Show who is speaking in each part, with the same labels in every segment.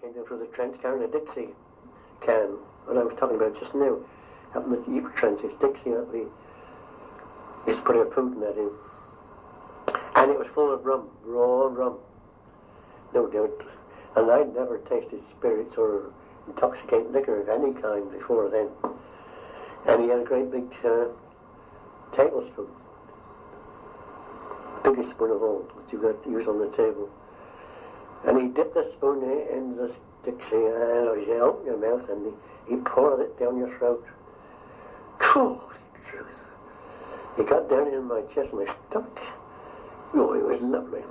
Speaker 1: came down through the trench carrying a Dixie can, what I was talking about just now, up in the Ypres trenches, Dixie that we used to put our food in that in. And it was full of rum, raw rum, no doubt. And I'd never tasted spirits or intoxicating liquor of any kind before then. And he had a great big tablespoon, the biggest spoon of all, which you got to use on the table. And he dipped the spoon in the Dixie, and he opened your mouth, and he poured it down your throat. Truth. He got down in my chest and my stomach. Oh, it was lovely.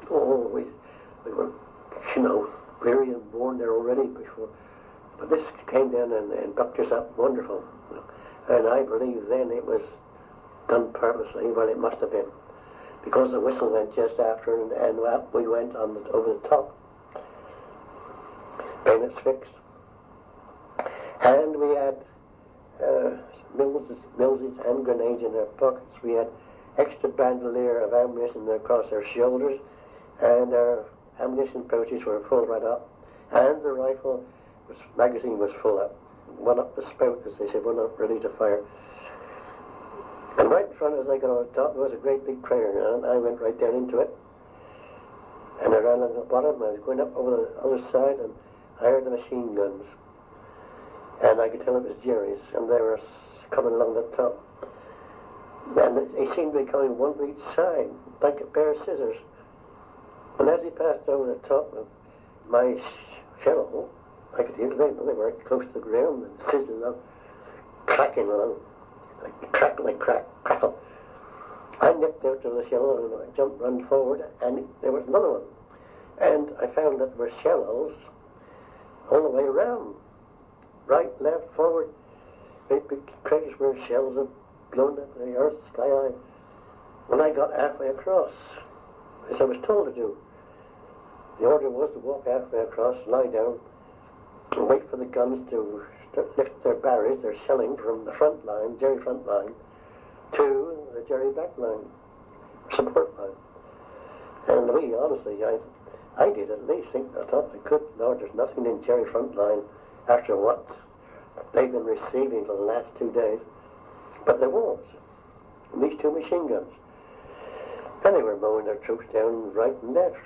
Speaker 1: Oh, we were, weary and worn there already before. But this came down and bucked us up wonderful. And I believe then it was done purposely. Well, it must have been. Because the whistle went just after, and up we went over the top. Bayonets fixed. And we had Millses and grenades in our pockets. We had extra bandolier of ammunition across our shoulders, and our ammunition pouches were full right up, and the rifle magazine was full up. One up the spout, as they said, one up ready to fire. And right in front, as I got on the top, there was a great big crater, and I went right down into it. And I ran on the bottom, I was going up over the other side, and I heard the machine guns. And I could tell it was Jerry's, and they were coming along the top. And he seemed to be coming one to each side, like a pair of scissors. And as he passed over the top of my shell hole, I could hear them. They were close to the ground and sizzling along, cracking along, like crackle. I nipped out of the shell hole and I jumped, run forward, and there was another one. And I found that there were shell holes all the way around. Right, left, forward. Great big craters where shells had blown at the earth, sky high. When I got halfway across, as I was told to do, the order was to walk halfway across, lie down, and wait for the guns to lift their barrels, their shelling from the front line, Jerry front line, to the Jerry back line, support line. And we, honestly, I did at least think, I thought I could, Lord, there's nothing in Jerry front line after what they've been receiving for the last 2 days. But there was. And these two machine guns. And they were mowing their troops down right and left.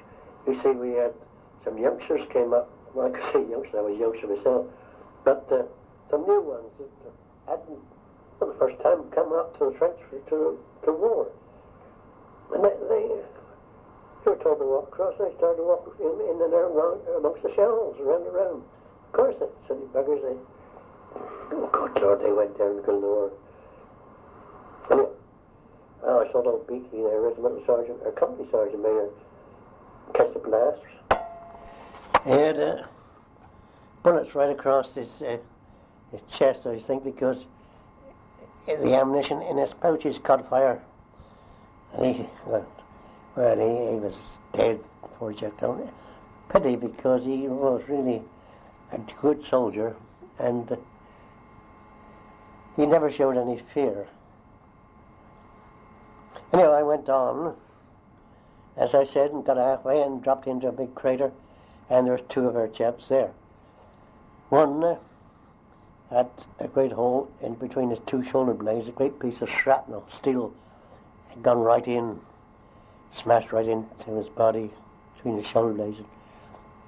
Speaker 1: You see, we had some youngsters came up. Well, I could say youngsters, I was a youngster myself. But some new ones that hadn't, for the first time, come up to the trench to war. And they were told to walk across, and they started to walk in and out amongst the shells, around. Of course, they silly buggers, oh God, Lord, they went down galore. Anyway, I saw old Beaky there, regimental sergeant, or company sergeant major, catch the blasters. He had bullets right across his chest, I think, because the ammunition in his pouches caught fire. And he was dead before he checked out. Pity, because he was really a good soldier, and he never showed any fear. Anyway, I went on, as I said, and got halfway and dropped into a big crater, and there was two of our chaps there. One had a great hole in between his two shoulder blades, a great piece of shrapnel, steel, had gone right in, smashed right into his body between his shoulder blades.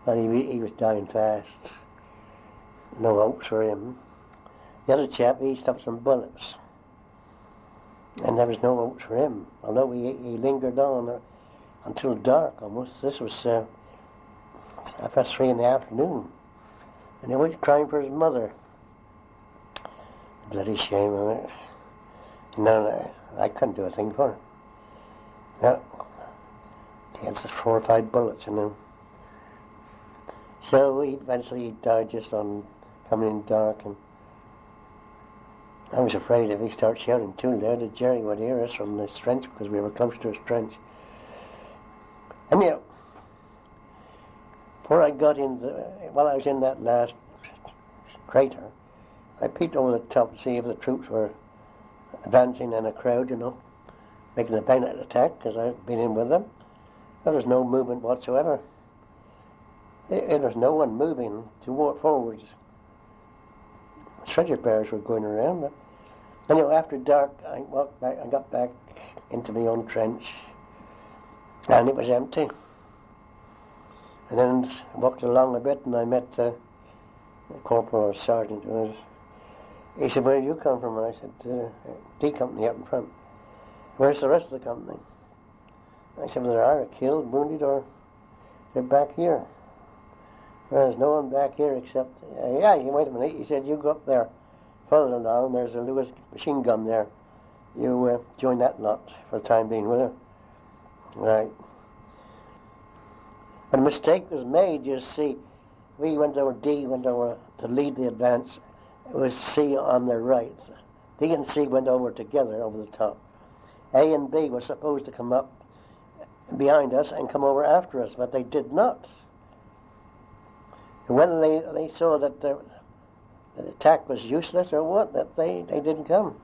Speaker 1: But he was dying fast. No hopes for him. The other chap, he stopped some bullets, and there was no hopes for him, although he lingered on until dark almost. This was 3:30 in the afternoon, and he was crying for his mother. Bloody shame of it. No, I couldn't do a thing for him. No, he had 4 or 5 bullets in him. So he eventually died just on coming in dark, and I was afraid if he started shouting too loud that Jerry would hear us from the trench, because we were close to his trench. And before I got while I was in that last crater, I peeked over the top to see if the troops were advancing in a crowd, making a bayonet attack, because I'd been in with them. There was no movement whatsoever. There was no one moving forwards. Stretcher bearers were going around, but anyway, after dark, I walked back. I got back into my own trench, and it was empty. And then I walked along a bit, and I met the corporal or sergeant. He said, "Where do you come from?" I said, "D company up in front." "Where's the rest of the company?" I said, "Well, there are killed, wounded, or they're back here." "Well, there's no one back here except..." "Yeah, wait a minute." He said, "You go up there further along. There's a Lewis machine gun there. You join that lot for the time being, will you?" Right. But a mistake was made, you see. D went over to lead the advance. It was C on their right. D and C went over together over the top. A and B were supposed to come up behind us and come over after us, but they did not. And whether they saw that the attack was useless or what, that they didn't come.